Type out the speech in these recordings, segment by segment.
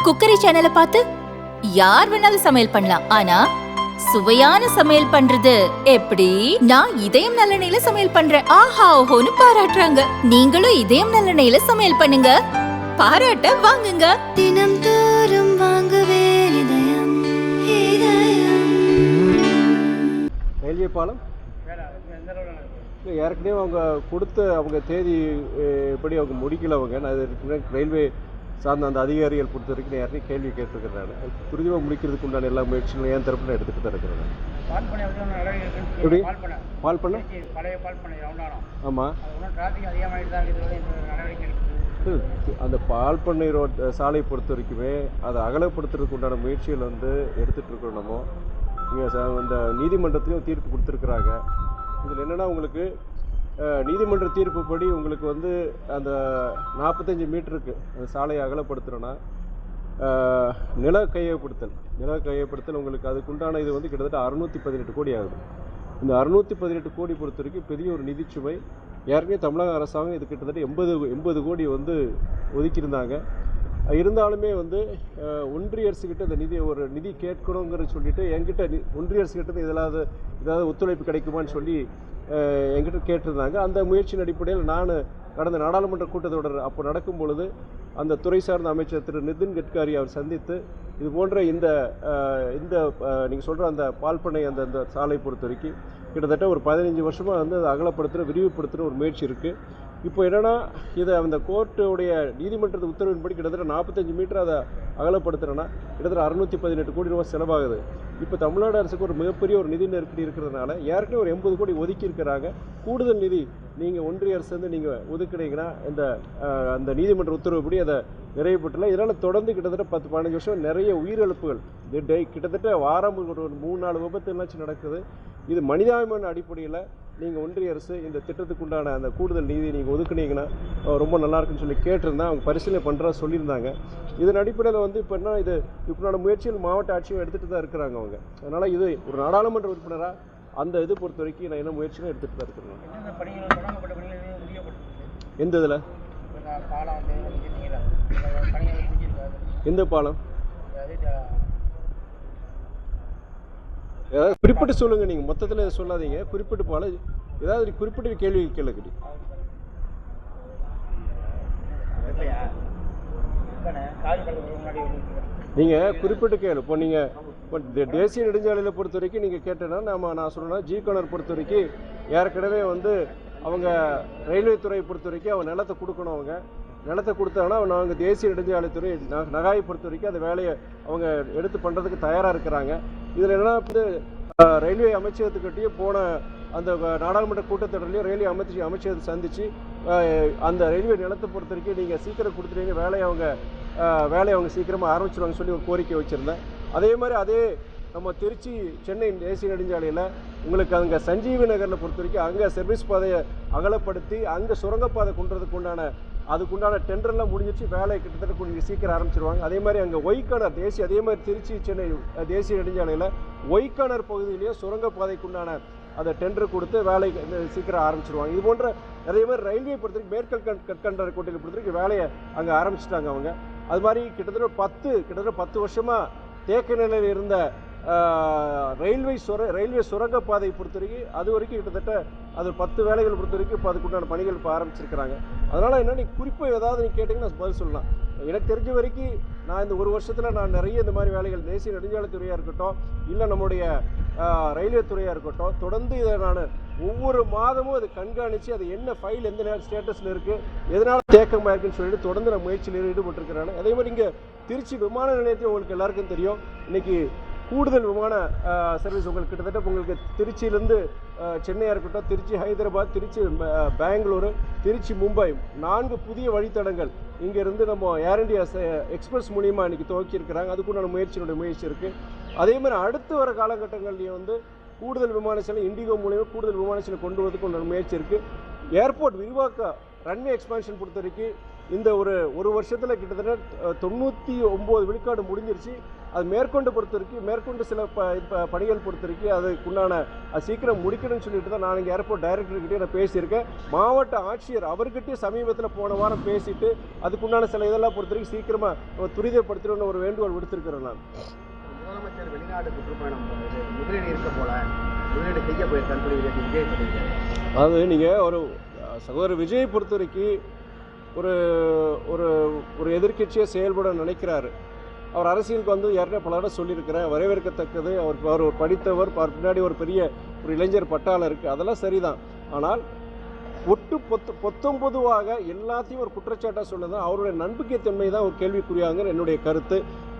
Cookery சேனலை பார்த்து யார் வேணாலும் சமையல் பண்ணலாம். ஆனா சுவையான சமையல் பண்றது எப்படி? நான் இதயம் நல்லெண்ணெயில சமையல் பண்றேன். ஆஹா ஓஹோன்னு பாராட்டுறாங்க. நீங்களும் இதயம் நல்லெண்ணெயில சமையல் பண்ணுங்க, பாராட்ட வாங்குங்க. தினம் தோறும் வாங்குவே இதயம் இதயம். ரயில்வே பாலம் ஏற்கனவே அவங்க கொடுத்த அவங்க தேதி எப்படி அவங்க முடிக்கல. அவங்க நான் ரயில்வே சார்ந்த அந்த அதிகாரிகள் பொறுத்த வரைக்கும் நான் யாரையும் கேள்வி கேட்டிருக்கிறேன். துரிதமாக முடிக்கிறதுக்கு உண்டான எல்லா முயற்சிகளும் என் தரப்பில் நான் எடுத்துகிட்டு தான் இருக்கிறேன். எப்படி பால் பண்ண ஆமாம் அந்த பால் பண்ணை ரோட் சாலை பொறுத்த வரைக்குமே அதை அகலப்படுத்துறதுக்கு உண்டான முயற்சிகள் வந்து எடுத்துகிட்டு இருக்கிறோம். நம்ம இங்கே இந்த நீதிமன்றத்துலேயும் தீர்ப்பு கொடுத்துருக்குறாங்க. இதில் என்னென்னா உங்களுக்கு நீதிமன்ற தீர்ப்புப்படி உங்களுக்கு வந்து அந்த 45 மீட்டருக்கு அந்த சாலையை அகலப்படுத்துகிறோன்னா நில கையப்படுத்தல் உங்களுக்கு அதுக்குண்டான இது வந்து கிட்டத்தட்ட 618 கோடி ஆகுது. இந்த 618 கோடி பொறுத்த வரைக்கும் பெரிய ஒரு நிதிச்சுமை. ஏற்கனவே தமிழக அரசாங்கம் இது கிட்டத்தட்ட 80 கோடி வந்து ஒதுக்கியிருந்தாங்க. இருந்தாலுமே வந்து ஒன்றிய அரசுக்கிட்ட இந்த நிதி கேட்கணுங்கிறது சொல்லிட்டு என்கிட்ட ஒன்றிய அரசுக்கிட்ட ஏதாவது ஒத்துழைப்பு கிடைக்குமான்னு சொல்லி என்கிட்ட கேட்டிருந்தாங்க. அந்த முயற்சியின் அடிப்படையில் நான் கடந்த நாடாளுமன்ற கூட்டத்தொடர் அப்போ நடக்கும் பொழுது அந்த துறை சார்ந்த அமைச்சர் திரு நிதின் கட்காரி அவர் சந்தித்து இது போன்ற இந்த நீங்கள் சொல்கிற அந்த பால் பண்ணை அந்த சாலை பொறுத்த வரைக்கும் கிட்டத்தட்ட ஒரு 15 வருஷமாக வந்து அதை அகலப்படுத்துகிற விரிவுபடுத்துகிற ஒரு முயற்சி இருக்குது. இப்போ என்னென்னா இதை அந்த கோர்ட்டுடைய நீதிமன்றத்து உத்தரவின்படி கிட்டத்தட்ட 45 மீட்டர் அதை அகலப்படுத்துகிறேன்னா கிட்டத்தட்ட 618 கோடி ரூபாய் செலவாகுது. இப்போ தமிழ்நாடு அரசுக்கு ஒரு மிகப்பெரிய ஒரு நிதி நெருக்கடி இருக்கிறதுனால ஏற்கனவே ஒரு 80 கோடி ஒதுக்கி இருக்கிறாங்க. கூடுதல் நிதி நீங்கள் ஒன்றிய அரசு வந்து நீங்கள் ஒதுக்குனீங்கன்னா அந்த நீதிமன்ற உத்தரவுப்படி அதை நிறைவுபட்டுல. இதனால் தொடர்ந்து கிட்டத்தட்ட 10-15 வருஷம் நிறைய உயிரிழப்புகள் கிட்டத்தட்ட வாரம் ஒரு 3-4 விபத்துனாச்சும் நடக்குது. இது மனிதாபிமான அடிப்படையில் நீங்கள் ஒன்றிய அரசு இந்த திட்டத்துக்கு உண்டான அந்த கூடுதல் நிதி நீங்கள் ஒதுக்குனீங்கன்னா ரொம்ப நல்லாயிருக்குன்னு சொல்லி கேட்டிருந்தா அவங்க பரிசீலனை பண்ணுறா சொல்லியிருந்தாங்க. இதன் அடிப்படையில் வந்து இப்போ என்ன இதுக்குண்டான முயற்சிகள் மாவட்ட ஆட்சியும் எடுத்துகிட்டு தான் இருக்கிறாங்க அவங்க. அதனால் இது ஒரு நாடாளுமன்ற உறுப்பினராக அந்த இது பொறுத்த வரைக்கும் நான் என்ன முயற்சியும் எடுத்துகிட்டு தான் இருக்கிறேன். எந்த இதில் எந்த பாலம் ஏதாவது குறிப்பிட்டு சொல்லுங்கள். நீங்கள் மொத்தத்தில் சொல்லாதீங்க, குறிப்பிட்டு பாலம் ஏதாவது குறிப்பிட்ட கேள்வி கேளுங்க. நீங்கள் குறிப்பிட்டு கேளு. இப்போ நீங்கள் இப்போ தேசிய நெடுஞ்சாலையில் பொறுத்த வரைக்கும் நீங்கள் கேட்டேன்னா நான் சொல்லணும்னா ஜிகோனர் பொறுத்த வரைக்கும் ஏற்கனவே வந்து அவங்க ரயில்வே துறையை பொறுத்த வரைக்கும் அவங்க நிலத்தை கொடுக்கணும். அவங்க நிலத்தை கொடுத்தாங்கன்னா நாங்கள் தேசிய நெடுஞ்சாலைத்துறை நகாயை பொறுத்த வரைக்கும் அந்த வேலையை அவங்க எடுத்து பண்ணுறதுக்கு தயாராக இருக்கிறாங்க. இதில் என்னென்னா வந்து ரயில்வே அமைச்சகத்துக்கிட்டையும் போன அந்த நாடாளுமன்ற கூட்டத்தொடர்லையும் ரயில்வே அமைச்சகத்தை சந்தித்து அந்த ரயில்வே நிலத்தை பொறுத்த வரைக்கும் நீங்கள் சீக்கிரம் கொடுத்துட்டீங்க வேலையை அவங்க சீக்கிரமாக ஆரம்பிச்சிடுவாங்க சொல்லி ஒரு கோரிக்கை வச்சுருந்தேன். அதே மாதிரி நம்ம திருச்சி சென்னை தேசிய நெடுஞ்சாலையில் உங்களுக்கு அங்கே சஞ்சீவி நகரில் பொறுத்த வரைக்கும் அங்கே சர்வீஸ் பாதையை அகலப்படுத்தி அங்கே சுரங்கப்பாதை கொண்டுறதுக்கு அதுக்குண்டான டெண்டர்லாம் முடிஞ்சிச்சு. வேலை கிட்டத்தட்ட கொஞ்சம் சீக்கிரம் ஆரம்பிச்சிருவாங்க. அதே மாதிரி அங்கே ஒய்கானர் அதே மாதிரி திருச்சி சென்னை தேசிய நெடுஞ்சாலையில் ஒய்கானர் பகுதியிலேயே சுரங்கப்பாதைக்குண்டான அதை டெண்டர் கொடுத்து வேலை சீக்கிரம் ஆரம்பிச்சிருவாங்க. இது போன்ற அதே மாதிரி ரயில்வே பொறுத்த வரைக்கும் மேற்கல் கற்கண்டரை கோட்டையில் பொறுத்த வரைக்கும் வேலையை அங்கே ஆரம்பிச்சிட்டாங்க அவங்க. அது மாதிரி கிட்டத்தட்ட 10 வருஷமாக தேக்க நிலையில் இருந்த ரயில்வே சுரங்கப்பாதை பொறுத்த வரைக்கும் அது வரைக்கும் கிட்டத்தட்ட அது 10 வேலைகள் பொறுத்த வரைக்கும் இப்போ அதுக்குண்டான பணிகள் இப்போ ஆரம்பிச்சிருக்கிறாங்க. அதனால் என்ன நீங்கள் குறிப்பாக ஏதாவது நீங்கள் கேட்டிங்கன்னா பதில் சொல்லலாம். எனக்கு தெரிஞ்ச வரைக்கும் நான் இந்த ஒரு வருஷத்தில் நான் நிறைய இந்த மாதிரி வேலைகள் தேசிய நெடுஞ்சாலைத்துறையாக இருக்கட்டும் இல்லை நம்முடைய ரயில்வே துறையாக இருக்கட்டும் தொடர்ந்து இதை நான் ஒவ்வொரு மாதமும் அதை கண்காணித்து அது என்ன ஃபைல் எந்த ஸ்டேட்டஸில் இருக்குது எதனால் தேக்கமாக இருக்குன்னு சொல்லிட்டு தொடர்ந்து நான் முயற்சியில் ஈடுபட்டிருக்கிறாங்க. அதே மாதிரி இங்கே திருச்சி விமான நிலையத்தையும் உங்களுக்கு எல்லாருக்கும் தெரியும். இன்றைக்கி கூடுதல் விமான சர்வீஸ் உங்களுக்கு கிட்டத்தட்ட உங்களுக்கு திருச்சியிலேருந்து சென்னையாக இருக்கட்டும், திருச்சி ஹைதராபாத், திருச்சி பெங்களூரு, திருச்சி மும்பை 4 புதிய வழித்தடங்கள் இங்கேருந்து நம்ம ஏர் இண்டியா எக்ஸ்பிரஸ் மூலியமாக இன்றைக்கி துவக்கியிருக்கிறாங்க. அதுக்குண்டான முயற்சி இருக்குது. அதே மாதிரி அடுத்து வர காலகட்டங்கள்லேயும் வந்து கூடுதல் விமான சேவை இண்டிகோ மூலியமாக கூடுதல் விமான சேவை கொண்டு வரதுக்கு உண்டான முயற்சி இருக்குது. ஏர்போர்ட் விரிவாக்க ரன்வே எக்ஸ்பான்ஷன் பொறுத்த வரைக்கும் இந்த ஒரு வருஷத்தில் கிட்டத்தட்ட 99 விழுக்காடு முடிஞ்சிருச்சு. அது மேற்கொண்டு பொறுத்தவரைக்கும் மேற்கொண்டு சில பணிகள் பொறுத்தவரைக்கும் அதுக்குண்டான அது சீக்கிரம் முடிக்கணும்னு சொல்லிட்டு தான் நான் இங்கே ஏர்போர்ட் டைரக்டர்கிட்டே நான் பேசியிருக்கேன். மாவட்ட ஆட்சியர் அவர்கிட்டயே சமீபத்தில் போன வாரம் பேசிட்டு அதுக்குண்டான சில இதெல்லாம் பொறுத்தவரைக்கும் சீக்கிரமாக துரிதப்படுத்தணும்னு ஒரு வேண்டுகோள் விடுத்திருக்கிறேன். நான் முதலமைச்சர் வெளிநாடு சுற்றுப்பயணம் முதலீடு இருக்க போல முதலீடு செய்ய போயிருக்கான்னு சொல்லி விஜய் சொல்லியிருக்காரு. அதாவது நீங்கள் ஒரு சகோதரர் விஜயை பொறுத்த வரைக்கும் ஒரு ஒரு ஒரு எதிர்க்கட்சியை செயல்பட நினைக்கிறாரு. அவர் அரசியலுக்கு வந்து ஏற்கனவே பல இடம் சொல்லியிருக்கிறேன், வரவேற்கத்தக்கது. அவர் ஒரு படித்தவர், பின்னாடி ஒரு பெரிய ஒரு இளைஞர் பட்டாளம் இருக்குது, அதெல்லாம் சரிதான். ஆனால் பொதுவாக எல்லாத்தையும் ஒரு குற்றச்சாட்டாக சொல்லுது. அவருடைய நம்பிக்கைத்தன்மை தான் ஒரு கேள்விக்குறியாங்கிற என்னுடைய கருத்து.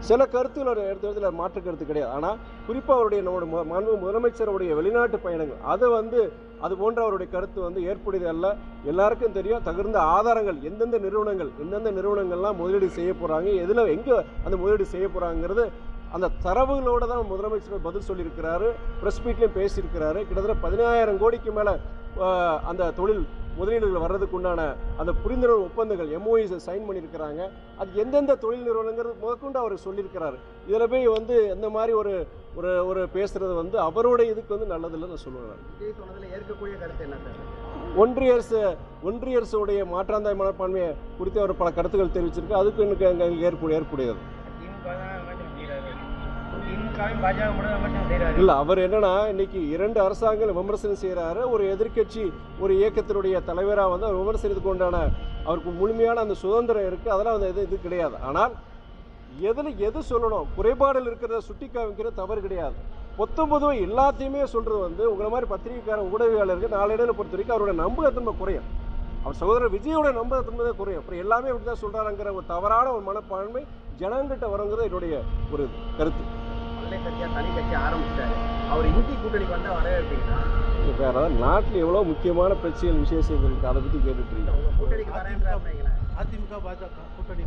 சில கருத்துக்கள் எடுத்து மாற்று கருத்து கிடையாது. ஆனால் குறிப்பாக அவருடைய நம்முடைய முதலமைச்சருடைய வெளிநாட்டு பயணங்கள் அது போன்ற அவருடைய கருத்து ஏற்புடையது அல்ல. எல்லாருக்கும் தெரியும் தகுந்த ஆதாரங்கள் எந்தெந்த நிறுவனங்கள்லாம் முதலீடு செய்ய போகிறாங்க, எதில் எங்கே அந்த முதலீடு செய்ய போகிறாங்கிறது அந்த தரவுகளோடு தான் முதலமைச்சர் பதில் சொல்லியிருக்கிறாரு. ப்ரெஸ் மீட்லேயும் பேசியிருக்கிறாரு. கிட்டத்தட்ட 15,000 கோடிக்கு மேலே அந்த தொழில் முதலீடுகள் வர்றதுக்கு உண்டான அந்த புரிந்துணர்வு ஒப்பந்தங்கள் MOUs சைன் பண்ணியிருக்கிறாங்க. அது எந்தெந்த தொழில் நிறுவனங்கிறது முதற்கொண்டு அவர் சொல்லியிருக்கிறாரு. இதில் போய் எந்த மாதிரி ஒரு ஒரு ஒரு பேசுகிறது அவருடைய இதுக்கு நல்லதில்லை நான் சொல்லுவேன். ஏற்கக்கூடிய கருத்து என்ன சார்? ஒன்றிய அரசுடைய மாற்றாந்தாய் மனப்பான்மையை குறித்து அவர் பல கருத்துக்கள் தெரிவிச்சிருக்கு. அதுக்கு எனக்கு ஏற்புடையது இல்லை. அவர் என்னன்னா இன்னைக்கு 2 அரசாங்கங்கள் விமர்சனம் செய்கிறாரு. ஒரு எதிர்க்கட்சி ஒரு இயக்கத்தினுடைய தலைவராக அவர் விமர்சனத்துக்கு உண்டான அவருக்கு முழுமையான அந்த சுதந்திரம் இருக்குது. அதெல்லாம் இது கிடையாது. ஆனால் எது சொல்லணும், குறைபாடுகள் இருக்கிறத சுட்டி காமிக்கிற தவறு கிடையாது. 19 எல்லாத்தையுமே சொல்கிறது உங்களை மாதிரி பத்திரிகைக்கார ஊடகவியாளருக்கு நாளடைவில் பொறுத்த வரைக்கும் அவருடைய நம்பகத்தன்மை குறையும். அவர் சகோதரர் விஜயோட நம்பகத்தன்மை தான் குறையும். அப்புறம் எல்லாமே இப்படி தான் சொல்கிறாங்கிற ஒரு தவறான ஒரு மனப்பான்மை ஜனங்கிட்ட வரங்கிறது என்னுடைய ஒரு கருத்து. தனி கட்சி ஆரம்பிச்சிட்டாரு, அவர் இந்தி கூட்டணிக்கு வந்தால் வரவேற்பீங்கன்னா? வேற நாட்டில் எவ்வளோ முக்கியமான பிரச்சனைகள் விசேஷங்கள் இருக்குது, அதை பற்றி கேட்டுட்டு அதிமுக பாஜக கூட்டணி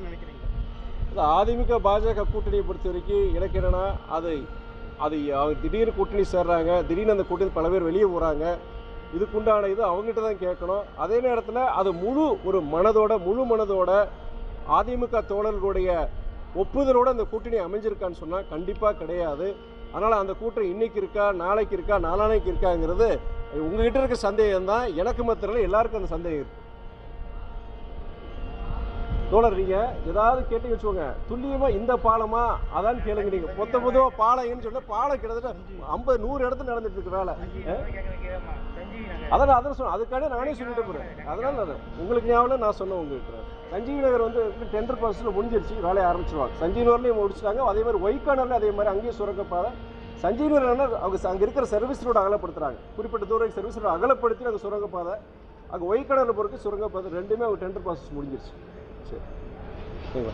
நினைக்கிறீங்க? அதிமுக பாஜக கூட்டணியை பொறுத்த வரைக்கும் எனக்கு என்னன்னா அது திடீர்னு கூட்டணி சேர்றாங்க, திடீர்னு அந்த கூட்டணி பல பேர் வெளியே போகிறாங்க. இதுக்குண்டான இது அவங்ககிட்ட தான் கேட்கணும். அதே நேரத்தில் அது முழு மனதோட அதிமுக தோழர்களுடைய ஒப்புதலோடு அந்த கூட்டணி அமைஞ்சிருக்கான்னு சொன்னால் கண்டிப்பாக கிடையாது. அதனால் அந்த கூட்டணி இன்னைக்கு இருக்கா, நாளைக்கு இருக்கா, நாளானைக்கு இருக்காங்கிறது உங்ககிட்ட இருக்க சந்தேகம் தான். எனக்கு மாத்திரம் எல்லாருக்கும் அந்த சந்தேகம் இருக்குது. தோழர் நீங்கள் ஏதாவது கேட்டு வச்சுக்கோங்க, துல்லியமாக இந்த பாலமா அதான் கேளுங்க. நீங்கள் பொதுவாக பாலங்கன்னு சொன்னால் பாலம் கிட்டத்தட்ட 50-100 இடத்துல நடந்துட்டு இருக்கு வேலை. அதான் சொன்னேன், அதுக்காக நானே சொல்லிட்டு போகிறேன். அதனால் உங்களுக்கு ஞாபகம் நான் சொன்னேன் உங்களுக்கு. சஞ்சீவி நகர் டெண்டர் ப்ராசஸில் முடிஞ்சிருச்சு, வேலையை ஆரம்பிச்சிருவாங்க. சஞ்சீவி நகர்லேயும் முடிச்சிட்டாங்க. அதே மாதிரி ஒய்கானரில் அதே மாதிரி அங்கேயும் சுரங்கப்பாதை. சஞ்சீவி நகர் அவங்க அங்கே இருக்கிற சர்வீஸ் ரோடு அகலப்படுத்துகிறாங்க. குறிப்பிட்ட தூரம் சர்வீஸ் ரோடு அகலப்படுத்தி அங்கே சுரங்கப்பாதை, அங்கே ஒய்கானரில் பொறுத்து சுரங்கப்பாதை ரெண்டுமே அவங்க டெண்டர் ப்ராசஸ் முடிஞ்சிருச்சு. சரி, சரிங்களா?